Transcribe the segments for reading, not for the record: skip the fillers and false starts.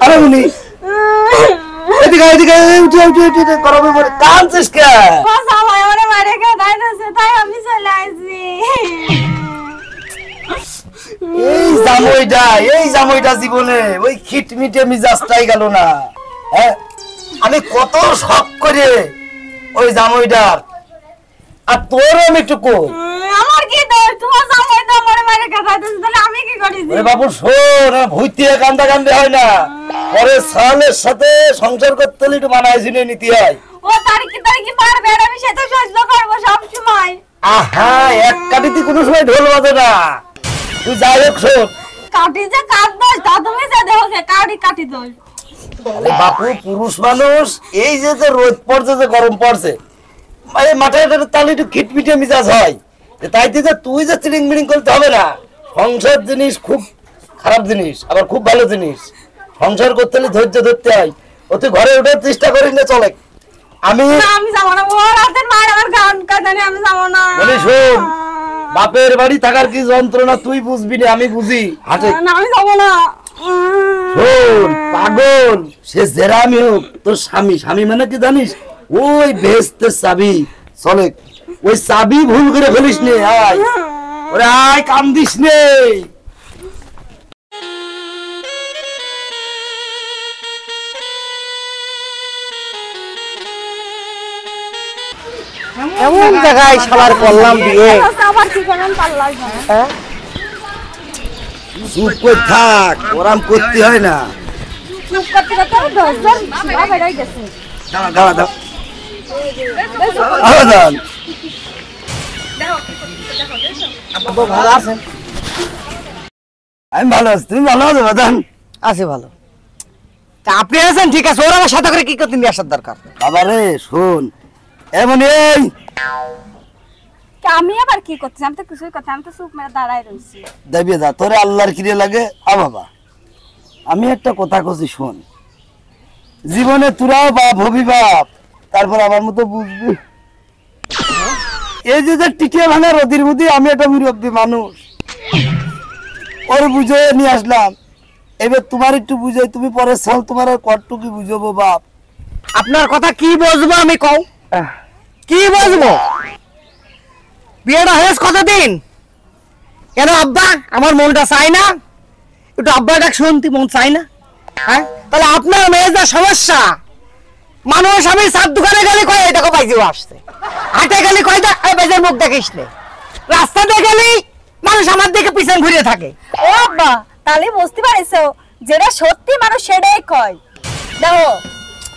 আরে উনি এদিকে এদিকে উঠে উঠে উঠে গরমে মরে কাঁদছিস কে? জামাই আমারে মারে খাইতেছে তাই আমি চলে আইছি। এই জামাইটা জীবনে ওই খিটমিটে মিজাজটাই গেল না। হ্যাঁ আমি কত শখ করে ওই জামাইটার, আর তোর আমি টুকু আমার কি দোষ? তোমার জামাই তো আমারে মারে খাইতেছে, তাহলে আমি কি করেছি? ওরে বাবু শোন, ভুইতে কান্দা কান্দে হয় না, পরে সালের সাথে সংসার করতে হলে একটু মানায় চিনে নিতে হয়। ও তারিখে তারিখে পারবে, আর আমি সেটা সহ্য করবো সব সময়। আহা এক কাটিতে কোনো সময় ঢোল বাজে না। তুই যাই হোক শোন, কাটি যে কাট দোষ তা তুমি যে দেখো কাটি দোষ। আরে বাপু পুরুষ মানুষ, এই যে যে রোদ পড়ছে যে গরম পড়ছে, এই মাথায় তাহলে একটু খিটমিটে মিজাজ হয়। তাইতে যে তুই যে চিড়িং মিড়িং করতে হবে না। সংসার জিনিস খুব খারাপ জিনিস, আবার খুব ভালো জিনিস। সংসার করতে হলে ধৈর্য ধরতে হয়। ও তুই ঘরে ওঠার চেষ্টা করিস না, চলে। আমি যাবো না, ওর হাতের মার আমার গান কাঁদানে আমি যাবো না। বলি শোন, বাপের বাড়ি থাকার কি যন্ত্রণা তুই বুঝবি না, আমি বুঝি। হাঁটে না আমি যাবো না। শোন পাগল, সে জেরামি হোক তোর স্বামী, স্বামী মানে কি জানিস? ওই বেহেশতের চাবি। চলে, ওই চাবি ভুল করে ফেলিস নে। আয় ওরে আয়, কান্দিস নে। এমন জায়গায় শালার করলাম বিয়ে। আবার কি করলাম পাল্লা হ্যাঁ চুপ করে থাক, ওরাম করতে হয় না। চুপ করতে করতে 10 জন বাবা বেরাই গেছে। দাঁড়া দাঁড়া দাঁড়া, আরে দাঁড়ান। আপু ভালো আছেন? আমি ভালো আছি, তুমি ভালো আছো বাদান? আছি ভালো। তা আপনি আছেন ঠিক আছে, ওর আমার সাথে করে কি করতে নিয়ে আসার দরকার? বাবা রে শোন, এমন এই আমি আবার কি করতেছি? আমি তো কিছুই করতে, আমি তো চুপ মেরে দাঁড়ায় রইছি। দেবে দা তোরে আল্লাহর কিরে লাগে। বাবা আমি একটা কথা কছি শোন, জীবনে তোরাও বাপ হবি বাপ, তারপর আমার মতো বুঝবি। এই যে টিকিয়ে ভাঙা রদির মধ্যে আমি একটা মুরব্বী মানুষ, ওর বুঝে নিয়ে আসলাম। এবার তোমার একটু বুঝে, তুমি পরে চল, তোমার আর কতটুকু বুঝবো বাপ। আপনার কথা কি বুঝবো আমি কও? কি বুঝবো? বিয়েটা হয়েছে কতদিন? কেন আব্বা আমার মনটা চাই না? একটু আব্বাটা শুনতে মন চাই না? হ্যাঁ তাহলে আপনার মেয়ের যা সমস্যা, মানুষ আমি সাত দোকানে গেলে কয় এই দেখো বাইজিও আসছে, হাটে গেলে কয় দেখ এই বাইজের মুখ দেখিস নে, রাস্তাতে গেলি মানুষ আমার দিকে পিছন ঘুরিয়ে থাকে। ও আব্বা তাহলে বুঝতে পারছো যেটা সত্যি মানুষ সেটাই কয়। দেখো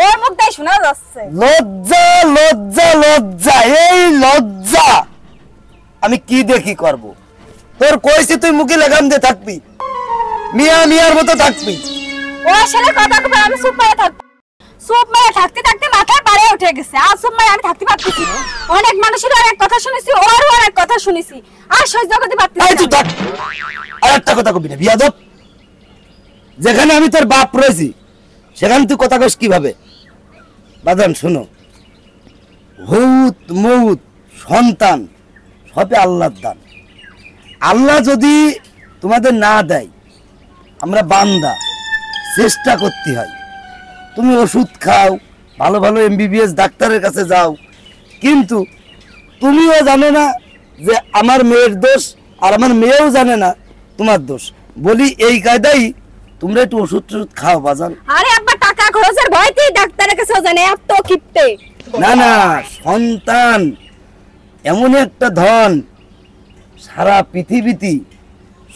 ওর মুখটাই শোনা যাচ্ছে। লজ্জা লজ্জা লজ্জা, এই লজ্জা আমি কি দেখি করব? তোর কইছি তুই মুখে লাগাম দিয়ে থাকবি, মিয়া মিয়ার মতো থাকবি। ও আসলে কথা কবে আমি চুপ মেরে থাকবো, চুপ মেরে থাকতে থাকতে মাথায় পাড়ে উঠে গেছে। আর চুপ মেরে আমি থাকতে পারতেছি না। অনেক মানুষের অনেক কথা শুনেছি, ওর অনেক কথা শুনেছি, আর সহ্য করতে পারতেছি এই তুই না। থাক, আর একটা কথা কবি না বিয়াদব। যেখানে আমি তোর বাপ রয়েছি সেখানে তুই কথা কস কিভাবে? বাদান শোনো, হুত মৌত সন্তান সবে আল্লাহর দান। আল্লাহ যদি তোমাদের না দেয়, আমরা বান্দা, চেষ্টা করতে হয়। তুমি ওষুধ খাও, ভালো ভালো MBBS ডাক্তারের কাছে যাও, কিন্তু তুমিও জানো না যে আমার মেয়ের দোষ, আর আমার মেয়েও জানে না তোমার দোষ। বলি এই কায়দাই তোমরা একটু ওষুধ টষুধ খাও বাজান। আরে আব্বা টাকা খরচের ভয়তেই ডাক্তারের কাছে জানে এত ক্ষিপ্তে। না না, সন্তান এমন একটা ধন, সারা পৃথিবীতে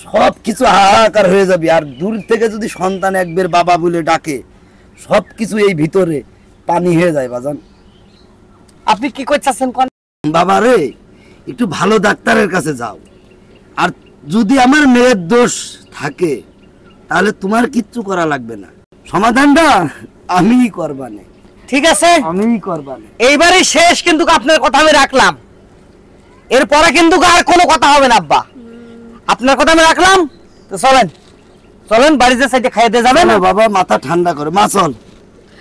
সব কিছু হাহাকার হয়ে যাবে। আর দূর থেকে যদি সন্তান একবার বাবা বলে ডাকে, সব কিছু এই ভিতরে পানি হয়ে যায় বাজান। আপনি কি করতেছেন কোন? বাবা রে একটু ভালো ডাক্তারের কাছে যাও। আর যদি আমার মেয়ের দোষ থাকে তাহলে তোমার কিচ্ছু করা লাগবে না, সমাধানটা আমিই করবানে। ঠিক আছে আমিই করবানে। এইবারই শেষ, কিন্তু আপনার কথা আমি রাখলাম। এরপরে কিন্তু আর কোনো কথা হবে না আব্বা, আপনার কথা আমি রাখলাম। তো চলেন চলেন বাড়িতে সাইডে খাইয়ে দিয়ে যাবেন। বাবা মাথা ঠান্ডা করে, মা চল।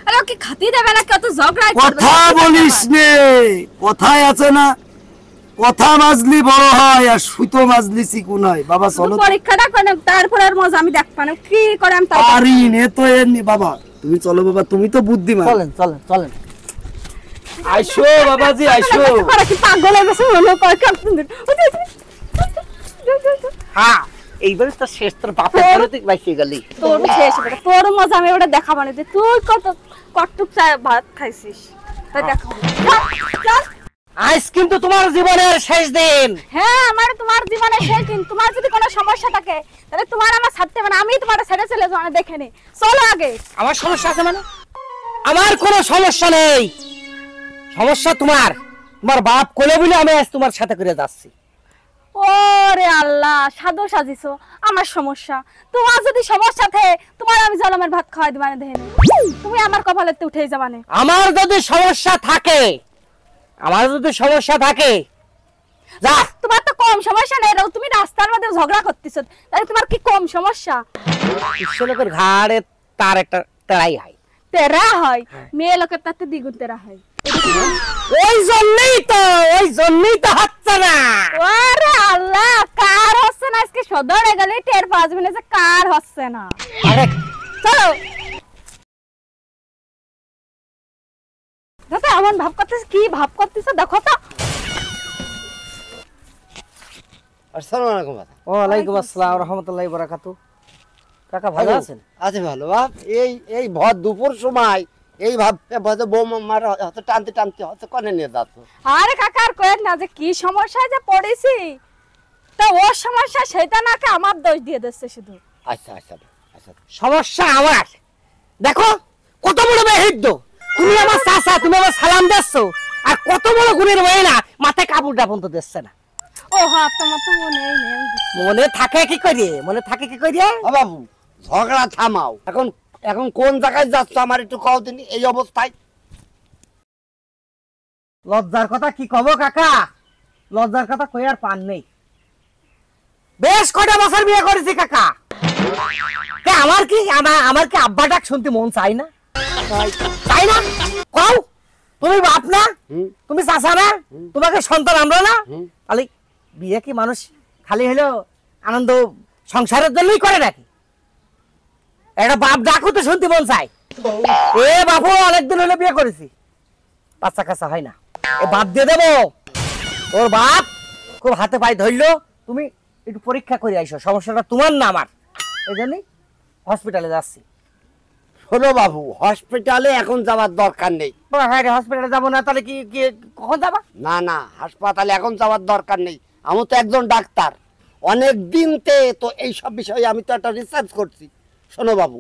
আরে ওকে খাতি দেবে না, কত ঝগড়া কথা বলিস নে, কথায় আছে না কথা মাজলি বড় হয় আর সুতো মাজলি চিকুন হয়। বাবা চলো পরীক্ষাটা করে তারপর আর মজা আমি দেখবানে কি করে আমি তাই পারি নে তো এমনি। বাবা তুমি চলো বাবা, তুমি তো বুদ্ধিমান। চলেন চলেন চলেন আইসো বাবাজি আইসো। করে কি পাগল হয়ে গেছে মনে কয় কেমন। হ্যাঁ এইবারে তো শেষ, তোর বাপের ঘরে তুই বাইসে গেলি। তোর শেষ বেটা, তোর মজা আমি ওটা দেখাবানে যে তুই কত কটুক চা ভাত খাইছিস তাই দেখাবো। চল আজ কিন্তু তোমার জীবনের শেষ দিন। হ্যাঁ আমার তোমার জীবনে শেষ দিন। তোমার যদি কোনো সমস্যা থাকে তাহলে তোমার আমার ছাড়তে হবে না, আমি তোমার ছেড়ে চলে যাবো। দেখে নে, চলো আগে। আমার সমস্যা আছে মানে? আমার কোনো সমস্যা নেই, সমস্যা তোমার। তোমার বাপ কোলে বলে আমি আজ তোমার সাথে করে যাচ্ছি। ওরে আল্লাহ, সাধু সাজিছো আমার সমস্যা। তোমার যদি সমস্যা থাকে তোমার আমি জলমের ভাত খাওয়াই দিবানে দেখে নে। তুমি আমার কপালেতে উঠেই যাবানে। আমার যদি সমস্যা থাকে, আমার যদি সমস্যা থাকে যা। তোমার তো কম সমস্যা নেই, তুমি রাস্তার মধ্যে ঝগড়া করতেছো, তাহলে তোমার কি কম সমস্যা? লোকের ঘাড়ে তার একটা তেড়াই হয়। তেরা হয় মেয়ে লোকের তাতে দ্বিগুণ তেরা হয়। ওই জন্যই তো হচ্ছে না। ওরে আল্লাহ, কার হচ্ছে না আজকে সদরে গেলে টের পাওয়া যাবে না যে কার হচ্ছে না। আরে চলো দাদা, এমন ভাব করতেছ, কি ভাব করতেছ দেখো তো। আসসালামু আলাইকুম। ওয়ালাইকুম আসসালাম রাহমাতুল্লাহি ওয়া বারাকাতুহু। কাকা ভালো আছেন? আছে ভালো বাপ। এই ভর দুপুর সময় এই ভাবে বৌমা মার হয়তো টানতে টানতে হয়তো কনে নিয়ে যাচ্ছ। আরে কাকা আর কয়েন না যে কি সমস্যায় যে পড়েছি, তা ওর সমস্যা সেটা নাকি আমার দোষ দিয়ে দিচ্ছে শুধু। আচ্ছা আচ্ছা আচ্ছা, সমস্যা আমার। দেখো কত বড় বেহিদ্দ, তুমি আমার চাচা, তুমি আমার সালাম দিচ্ছ, আর কত বড় গুণের মেয়ে না, মাথায় কাপড় ডাপন তো দিচ্ছে না। ও হ্যাঁ, তোমার তো মনে নেই। মনে থাকে কি করিয়ে, মনে থাকে কি করিয়ে? বাবু ঝগড়া থামাও। এখন কোন জায়গায় যাচ্ছ আমার একটু কও দিনি এই অবস্থায়। লজ্জার কথা কি কব কাকা, লজ্জার কথা কই আর পান নেই। বেশ কটা বছর বিয়ে করেছি কাকা। আমার কি আব্বা ডাক শুনতে মন চাই না? তাই না কও? তুমি বাপ না, তুমি চাচা না, তোমাকে সন্তান আমরা না? তাহলে বিয়ে কি মানুষ খালি হলো আনন্দ সংসারের জন্যই করে নাকি? একটা বাপ ডাকও তো শুনতে মন চাই। এ বাপু অনেকদিন হলো বিয়ে করেছি, বাচ্চা কাচ্চা হয় না, এ বাদ দিয়ে দেবো। ওর বাপ খুব হাতে পায়ে ধরলো, তুমি একটু পরীক্ষা করে আইসো, সমস্যাটা তোমার না আমার। এই জন্যই হসপিটালে যাচ্ছি। শোনো বাবু, হসপিটালে এখন যাওয়ার দরকার নেই। হ্যাঁ হসপিটালে যাবো না তাহলে কি কখন যাবা? না না, হাসপাতালে এখন যাওয়ার দরকার নেই। আমি তো একজন ডাক্তার, অনেক দিনতে তো এই সব বিষয়ে আমি তো একটা রিসার্চ করছি। শোনো বাবু,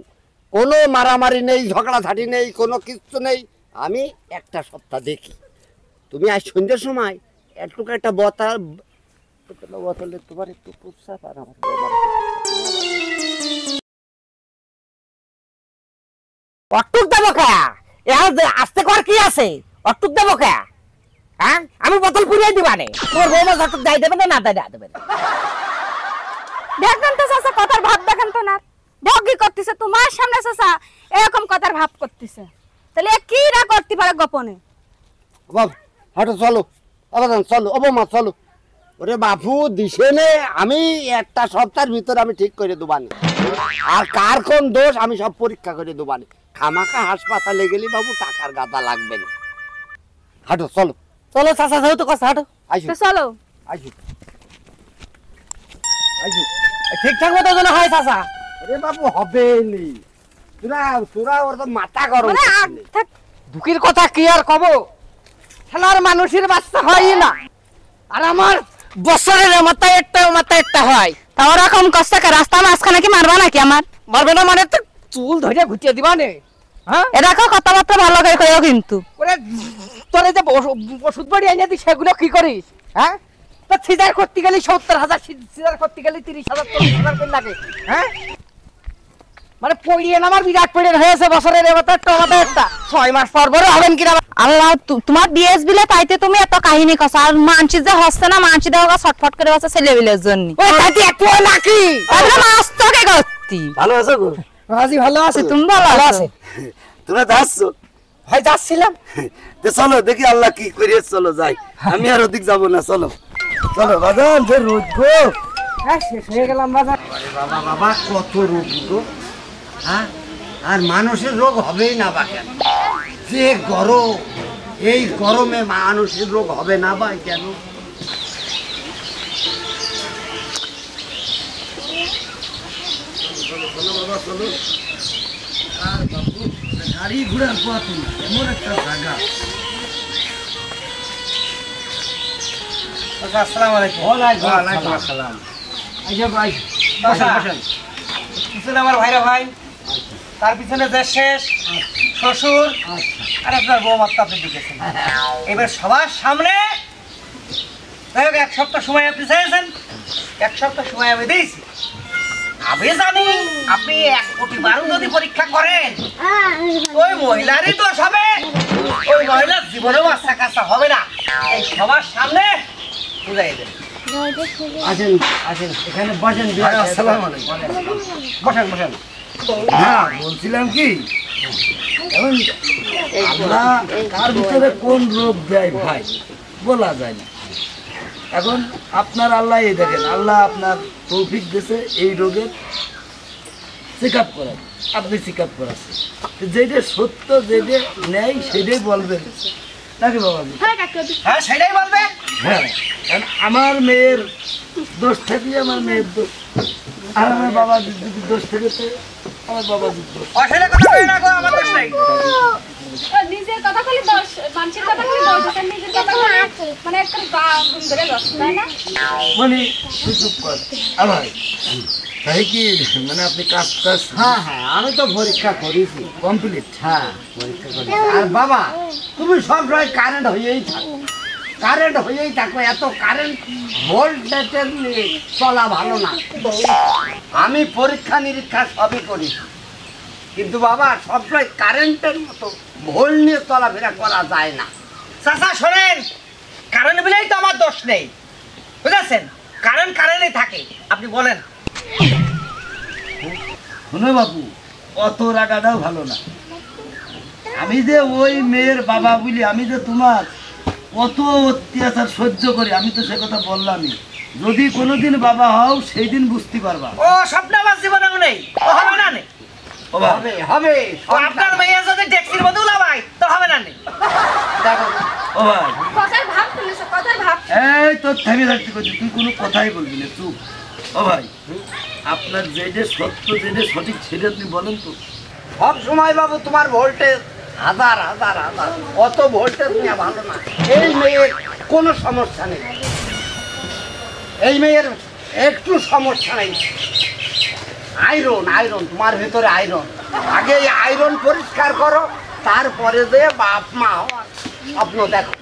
কোনো মারামারি নেই, ঝগড়াঝাটি নেই, কোনো কিছু নেই। আমি একটা সপ্তাহ দেখি। তুমি আজ সন্ধ্যের সময় একটু একটা বোতলে তোমার একটু প্রস্তাব আর আমার অটুক দেবো কে? আসতে কর কি আছে? অটুক দেবো কে? হ্যাঁ আমি বোতল পুড়িয়ে দিবানে, তোর বৌমা অটুক দেয় দেবে না, না দেবে না। দেখেন তো চাচা, কথার ভাব দেখেন তো না, ভগ্গি করতেছে তোমার সামনে চাচা, এরকম কথার ভাব করতেছে। তাহলে কি রা করতে পারে গোপনে? বাবু হাঁটো, চলো আবার চলো, অবমা চলো। ওরে বাপু দিছে নে, আমি একটা সপ্তাহের ভিতর আমি ঠিক করে দেবানি। আর কার কোন দোষ আমি সব পরীক্ষা করে দেবানি। খামাখা হাসপাতালে গেলি বাবু টাকার গাদা লাগবে না। হাঁটো চলো চলো চাচা, যেহেতু কথা হাঁটো। আইসো চলো আইসো আইসো। ঠিকঠাক মতো যেন হয় চাচা। আরে বাবু হবে নি, তোরা ওর তো মাথা গরম মানে করছিস। থাক, দুঃখের কথা কি আর কব, খেলার মানুষের বাচ্চা হয় না, আর আমার বছরের মাথায় একটা হয়। তা ওরকম কষ্ট করে রাস্তা মাঝখানে কি মারবা নাকি আমার? মারবে না মানে তো চুল ধরে ঘুটিয়ে দিবা নে। হ্যাঁ এরকম কথাবার্তা ভালো করে কইও কিন্তু। ওরে তোরে যে ওষুধ বাড়ি এনে দিই সেগুলো কি করিস? হ্যাঁ তো সিজার করতে গেলে 70,000, সিজার করতে গেলে 30,000, 40,000 করে লাগে। হ্যাঁ মানে পড়িয়ে না আমার বিরাট পড়ে হয়েছে বছরের এবার একটা 6 মাস পর বড় হবেন কিনা। আল্লাহ, তোমার বিএস বিলে তাইতে তুমি এত কাহিনী কস, আর মানছি যে হচ্ছে না, মানছি দেওয়া ছটফট করে হচ্ছে ছেলে বিলের জন্য। ওই তাইতে একটু নাকি তাহলে মাছ তোকে করতি। ভালো আছো গো? রাজি ভালো আছে, তুমি ভালো আছো? তোমরা তো আসছো? হয় যাচ্ছিলাম। তো চলো দেখি আল্লাহ কি করিয়ে, চলো যাই, আমি আর ওদিক যাবো না, চলো চলো বাজান, যে রোদ গো। হ্যাঁ শেষ হয়ে গেলাম বাজার। বাবা বাবা কত রোগ গো, হ্যাঁ আর মানুষের রোগ হবেই না বা কেন? যে গরম, এই গরমে মানুষের রোগ হবে না বা কেন? গাড়ি ঘোড়ার পথ না, এমন একটা জায়গা। আসসালামু আলাইকুম। ওয়ালাইকুম আসসালাম। আইসা ভাই বসেন বসেন। পিছনে আমার ভাইরা ভাই, তার পিছনে যে শেষ শ্বশুর আর আপনার বউ মাত্র আপনি ঢুকেছেন। এবার সবার সামনে যাই হোক, 1 সপ্তাহ সময় আপনি চাইছেন, 1 সপ্তাহ সময় আমি দিয়েছি। আমি জানি আপনি 1 কোটি বারো যদি পরীক্ষা করেন ওই মহিলারই দোষ হবে, ওই মহিলার জীবনেও আশা কাছা হবে না। এই সবার সামনে বুঝাই দেন। আসেন আসেন, এখানে বসেন। আসসালামু আলাইকুম। বসেন বসেন। হ্যাঁ বলছিলাম কি, এখন আল্লাহ কার ভিতরে কোন রোগ দেয় ভাই বলা যায় না। এখন আপনার আল্লাহ এই দেখেন, আল্লাহ আপনার তৌফিক দিয়েছে এই রোগের চেক আপ করার, আপনি চেক আপ করাচ্ছেন। যেটা সত্য, যেটা নেই সেটাই বলবেন নাকি বাবাজি? হ্যাঁ সেটাই বলবে। হ্যাঁ, কারণ আমার মেয়ের দোষ থাকলে আমার মেয়ের দোষ, আর আমার বাবা যদি দোষ থাকে তো আমার বাবাজির দোষ। অসলে কথা কই না গো, আমার দোষ নাই। নিজের কথা খালি দোষ, মানুষের কথা খালি দোষ, আর নিজের কথা খালি মানে একটা গুণ ধরে দোষ, তাই না? মানে তুই চুপ কর। আবার তাই কি মানে আপনি কাজ টাজ হ্যাঁ হ্যাঁ, আমি তো পরীক্ষা করেছি। কমপ্লিট? হ্যাঁ পরীক্ষা করেছি। আর বাবা তুমি সব সময় কারেন্ট হয়েই থাকো, কারেন্ট হয়েই থাকো। এত কারেন্ট ভোল্টেজের নিয়ে চলা ভালো না। আমি পরীক্ষা নিরীক্ষা সবই করি, কিন্তু বাবা সবসময় কারেন্টের মতো ভোল্ট নিয়ে চলাফেরা করা যায় না। চাচা শোনেন, কারণ বলেই তো আমার দোষ নেই, বুঝেছেন? কারণ কারণেই থাকে। আপনি বলেন। শোনো বাবু, অত রাগাটাও ভালো না। আমি যে ওই মেয়ের বাবা বলি, আমি যে তোমার কত অত্যাচার সহ্য করি, আমি তো সে কথা বললামই। যদি কোনোদিন বাবা হও সেই দিন বুঝতে পারবা। ও স্বপ্ন আমার জীবনেও নেই, ও হবে না নেই। ও বাবা, হবে হবে। ও আপনার মেয়ে যদি ট্যাক্সির মধ্যে উলাবাই তো হবে না নেই। দেখো ও ভাই, কথার ভাব তুলেছে, কথার ভাব। এই তোর থেমে থাকতে করছি, তুই কোনো কথাই বলবি না, চুপ। ও ভাই, আপনার যেটা সত্য, যেটা সঠিক সেটা আপনি বলেন তো। সব সময় বাবু তোমার ভোল্টেজ হাজার হাজার হাজার, অত ভোল্টেজ নিয়ে ভালো না। এই মেয়ের কোনো সমস্যা নেই, এই মেয়ের একটু সমস্যা নেই। আয়রন আয়রন তোমার ভেতরে আয়রন, আগে এই আয়রন পরিষ্কার করো, তারপরে যে বাপ মা হওয়ার স্বপ্ন দেখো।